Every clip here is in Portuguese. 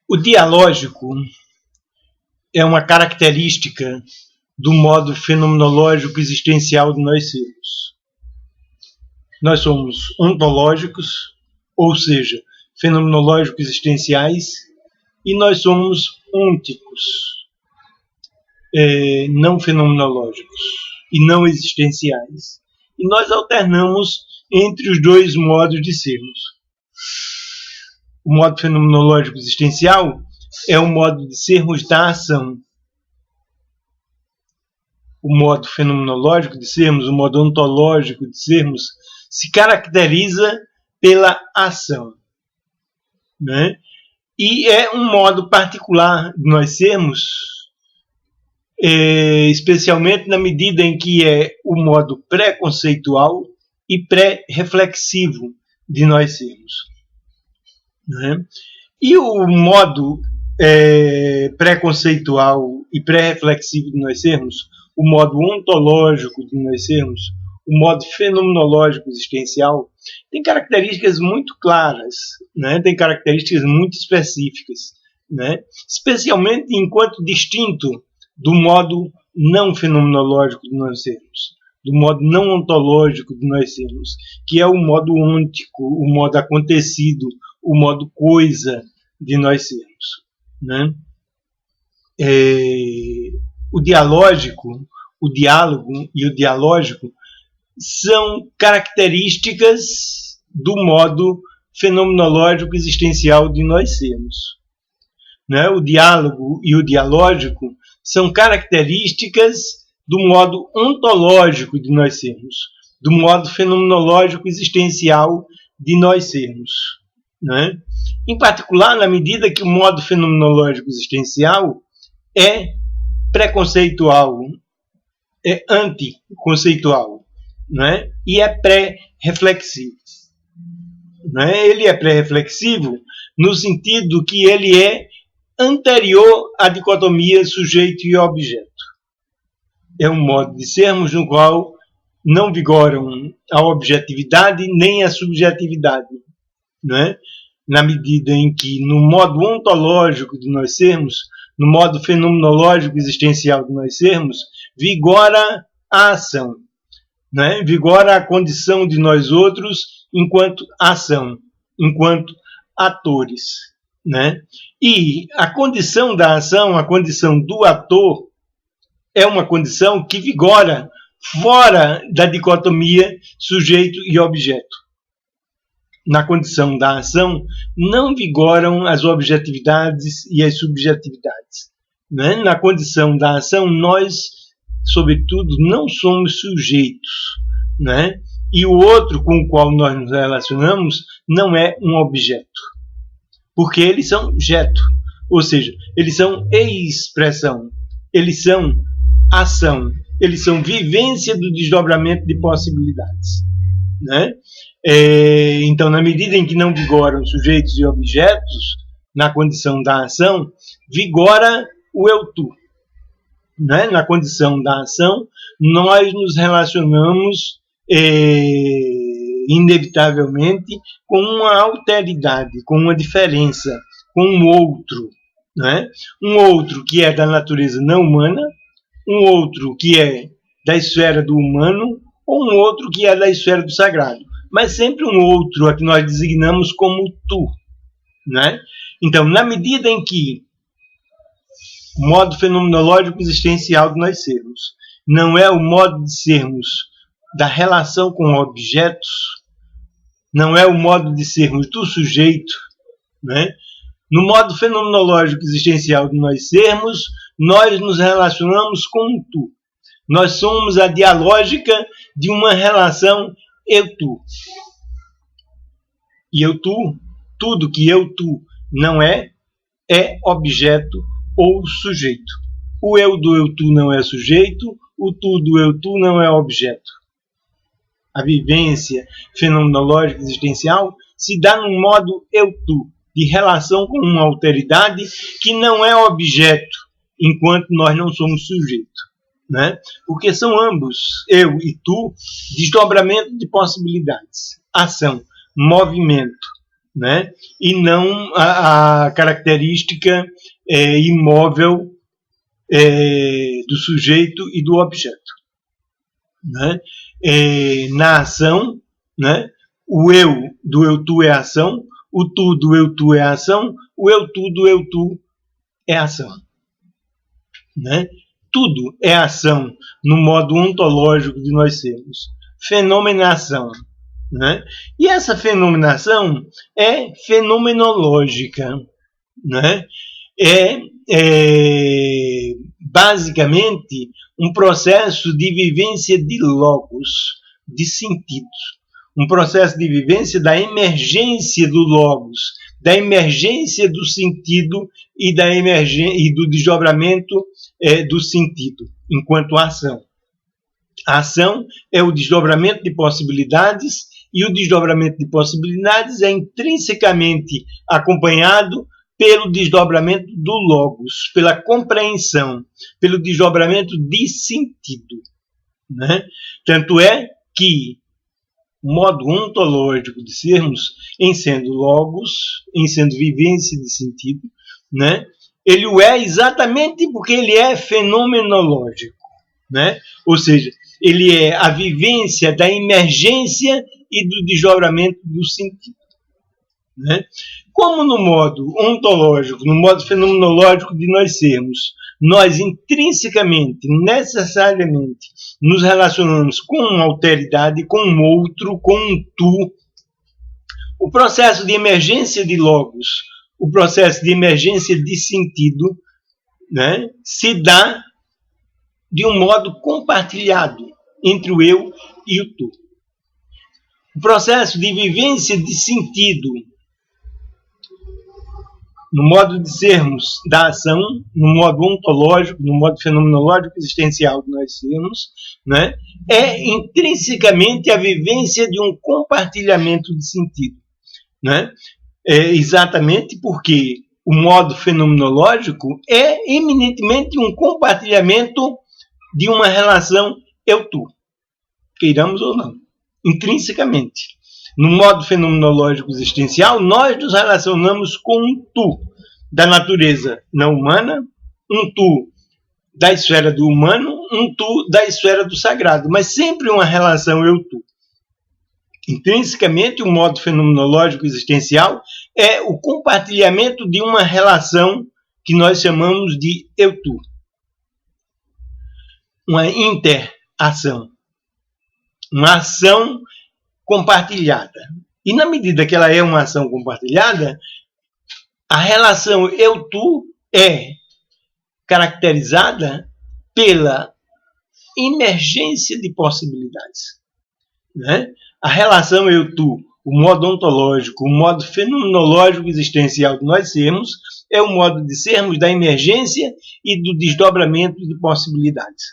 O dialógico é uma característica do modo fenomenológico existencial de nós sermos. Nós somos ontológicos, ou seja, fenomenológicos existenciais, e nós somos ônticos, não fenomenológicos e não existenciais. E nós alternamos entre os dois modos de sermos. O modo fenomenológico existencial é o modo de sermos da ação. O modo fenomenológico de sermos, o modo ontológico de sermos, se caracteriza pela ação, né? E é um modo particular de nós sermos, especialmente na medida em que é o modo pré-conceitual e pré-reflexivo de nós sermos, né? E o modo pré-conceitual e pré-reflexivo de nós sermos, o modo ontológico de nós sermos, o modo fenomenológico existencial, tem características muito claras, né? Tem características muito específicas, né? Especialmente enquanto distinto do modo não fenomenológico de nós sermos, do modo não ontológico de nós sermos, que é o modo ôntico, o modo acontecido, o modo coisa de nós sermos, né? O dialógico, o diálogo e o dialógico são características do modo fenomenológico existencial de nós sermos, né? O diálogo e o dialógico são características do modo ontológico de nós sermos, do modo fenomenológico existencial de nós sermos, né? Em particular, na medida que o modo fenomenológico existencial é preconceitual, é anticonceitual, né? E é pré-reflexivo, né? Ele é pré-reflexivo no sentido que ele é anterior à dicotomia sujeito e objeto. É um modo de sermos no qual não vigoram a objetividade nem a subjetividade, né? Na medida em que no modo ontológico de nós sermos, no modo fenomenológico existencial de nós sermos, vigora a ação, né? Vigora a condição de nós outros enquanto ação, enquanto atores, né? E a condição da ação, a condição do ator, é uma condição que vigora fora da dicotomia sujeito e objeto. Na condição da ação, não vigoram as objetividades e as subjetividades, né? Na condição da ação, nós, sobretudo, não somos sujeitos, né? E o outro com o qual nós nos relacionamos não é um objeto, porque eles são jeto, ou seja, eles são expressão, eles são ação, eles são vivência do desdobramento de possibilidades, né? Então, na medida em que não vigoram sujeitos e objetos, na condição da ação, vigora o eu-tu, né? Na condição da ação, nós nos relacionamos inevitavelmente com uma alteridade, com uma diferença, com um outro, né? Um outro que é da natureza não humana, um outro que é da esfera do humano, ou um outro que é da esfera do sagrado, mas sempre um outro a que nós designamos como tu, né? Então, na medida em que o modo fenomenológico existencial de nós sermos não é o modo de sermos da relação com objetos, não é o modo de sermos do sujeito, né? No modo fenomenológico existencial de nós sermos, nós nos relacionamos com o tu. Nós somos a dialógica de uma relação eu-tu. E eu-tu, tudo que eu-tu não é objeto ou sujeito. O eu do eu-tu não é sujeito, o tu do eu-tu não é objeto. A vivência fenomenológica existencial se dá num modo eu-tu, de relação com uma alteridade que não é objeto, enquanto nós não somos sujeito, né? Porque são ambos, eu e tu, desdobramento de possibilidades, ação, movimento, né? E não a característica imóvel do sujeito e do objeto, né? Na ação, né? O eu do eu-tu é ação, o tu do eu-tu é ação, o eu-tu do eu-tu é ação, né? Tudo é ação no modo ontológico de nós sermos. Fenomenação, né? E essa fenomenação é fenomenológica, né? É basicamente um processo de vivência de logos, de sentidos. Um processo de vivência da emergência do logos, da emergência do sentido e do desdobramento do sentido, enquanto ação. A ação é o desdobramento de possibilidades, e o desdobramento de possibilidades é intrinsecamente acompanhado pelo desdobramento do logos, pela compreensão, pelo desdobramento de sentido, né? Tanto é que o modo ontológico de sermos, em sendo logos, em sendo vivência de sentido, né? Ele o é exatamente porque ele é fenomenológico, né? Ou seja, ele é a vivência da emergência e do desdobramento do sentido, né? Como no modo ontológico, no modo fenomenológico de nós sermos, nós intrinsecamente, necessariamente, nos relacionamos com uma alteridade, com um outro, com um tu. O processo de emergência de logos, o processo de emergência de sentido, né, se dá de um modo compartilhado entre o eu e o tu. O processo de vivência de sentido, no modo de sermos da ação, no modo ontológico, no modo fenomenológico existencial de nós sermos, né, é intrinsecamente a vivência de um compartilhamento de sentido, né? Exatamente porque o modo fenomenológico é eminentemente um compartilhamento de uma relação eu-tu, queiramos ou não, intrinsecamente. No modo fenomenológico existencial, nós nos relacionamos com um tu da natureza não humana, um tu da esfera do humano, um tu da esfera do sagrado, mas sempre uma relação eu-tu. Intrinsecamente, o modo fenomenológico existencial é o compartilhamento de uma relação que nós chamamos de eu-tu. Uma interação. Uma ação compartilhada. E na medida que ela é uma ação compartilhada, a relação eu-tu é caracterizada pela emergência de possibilidades, né? A relação eu-tu, o modo ontológico, o modo fenomenológico existencial de nós sermos, é o modo de sermos da emergência e do desdobramento de possibilidades.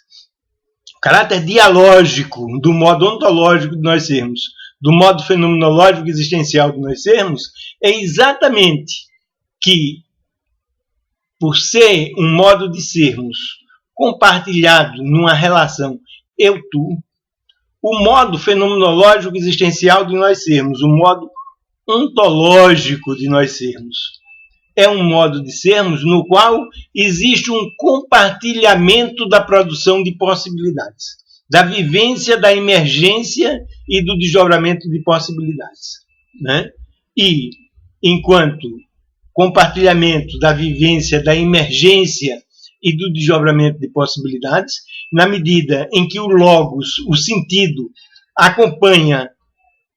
O caráter dialógico do modo ontológico de nós sermos, do modo fenomenológico existencial de nós sermos, é exatamente que, por ser um modo de sermos compartilhado numa relação eu-tu, o modo fenomenológico existencial de nós sermos, o modo ontológico de nós sermos, é um modo de sermos no qual existe um compartilhamento da produção de possibilidades, da vivência da emergência e do desdobramento de possibilidades, né? E, enquanto compartilhamento da vivência da emergência e do desdobramento de possibilidades, na medida em que o logos, o sentido, acompanha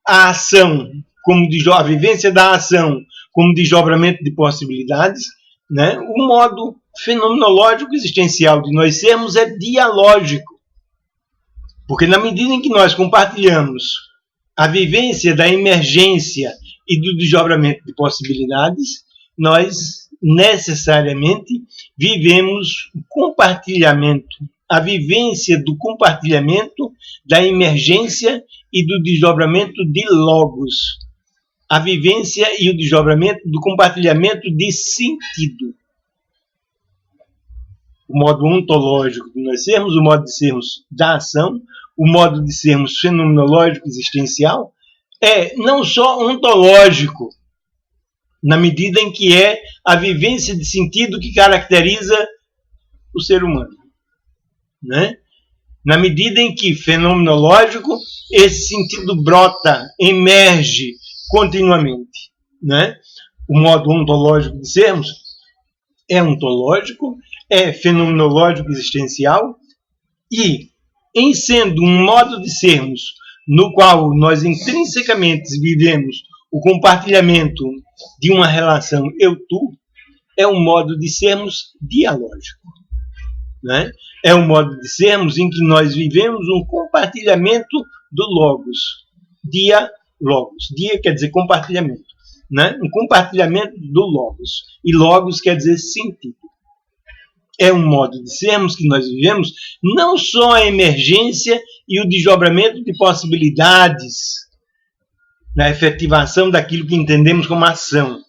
a ação, como a vivência da ação como desdobramento de possibilidades, né? O modo fenomenológico existencial de nós sermos é dialógico. Porque na medida em que nós compartilhamos a vivência da emergência e do desdobramento de possibilidades, nós necessariamente vivemos o compartilhamento, a vivência do compartilhamento da emergência e do desdobramento de logos, a vivência e o desdobramento do compartilhamento de sentido. O modo ontológico de nós sermos, o modo de sermos da ação, o modo de sermos fenomenológico existencial, é não só ontológico, na medida em que é a vivência de sentido que caracteriza o ser humano, né? Na medida em que, fenomenológico, esse sentido brota, emerge continuamente, né? O modo ontológico de sermos é ontológico, é fenomenológico existencial, e, em sendo um modo de sermos no qual nós intrinsecamente vivemos o compartilhamento de uma relação eu-tu, é um modo de sermos dialógico, né? É um modo de sermos em que nós vivemos um compartilhamento do logos. Dia-logos. Dia quer dizer compartilhamento, né? Um compartilhamento do logos. E logos quer dizer sentido. É um modo de sermos que nós vivemos não só a emergência e o desdobramento de possibilidades na efetivação daquilo que entendemos como ação,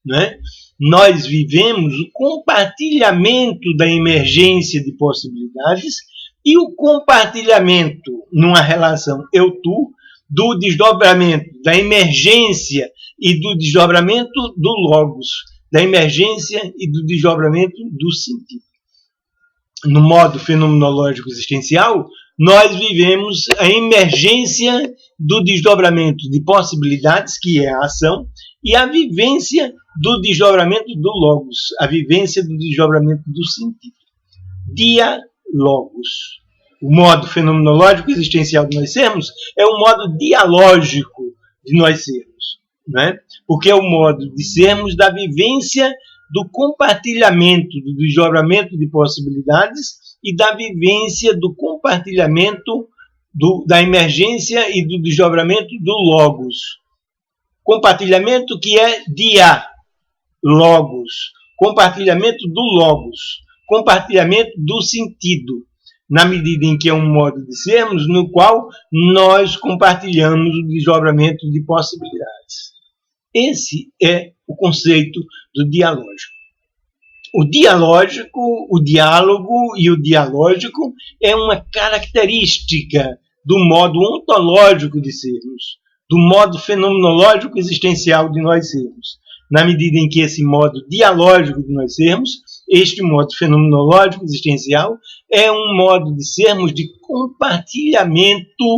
né? Nós vivemos o compartilhamento da emergência de possibilidades e o compartilhamento numa relação eu-tu do desdobramento da emergência e do desdobramento do logos, da emergência e do desdobramento do sentido. No modo fenomenológico existencial, nós vivemos a emergência do desdobramento de possibilidades, que é a ação, e a vivência do desdobramento do logos, a vivência do desdobramento do sentido. Dialogos. O modo fenomenológico existencial de nós sermos é o modo dialógico de nós sermos, né? Porque é o modo de sermos da vivência do compartilhamento, do desdobramento de possibilidades e da vivência do compartilhamento da emergência e do desdobramento do logos. Compartilhamento que é dia-logos. Compartilhamento do logos. Compartilhamento do sentido. Na medida em que é um modo de sermos no qual nós compartilhamos o desdobramento de possibilidades. Esse é o conceito do dialógico. O dialógico, o diálogo e o dialógico é uma característica do modo ontológico de sermos, do modo fenomenológico existencial de nós sermos. Na medida em que esse modo dialógico de nós sermos, este modo fenomenológico existencial, é um modo de sermos de compartilhamento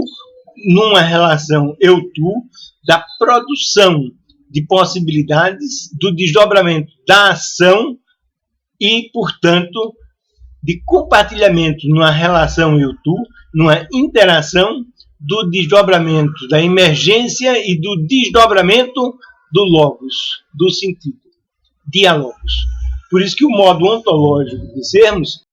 numa relação eu-tu da produção de possibilidades, do desdobramento da ação e, portanto, de compartilhamento numa relação eu-tu, numa interação do desdobramento da emergência e do desdobramento do logos, do sentido. Diálogos. Por isso que o modo ontológico de sermos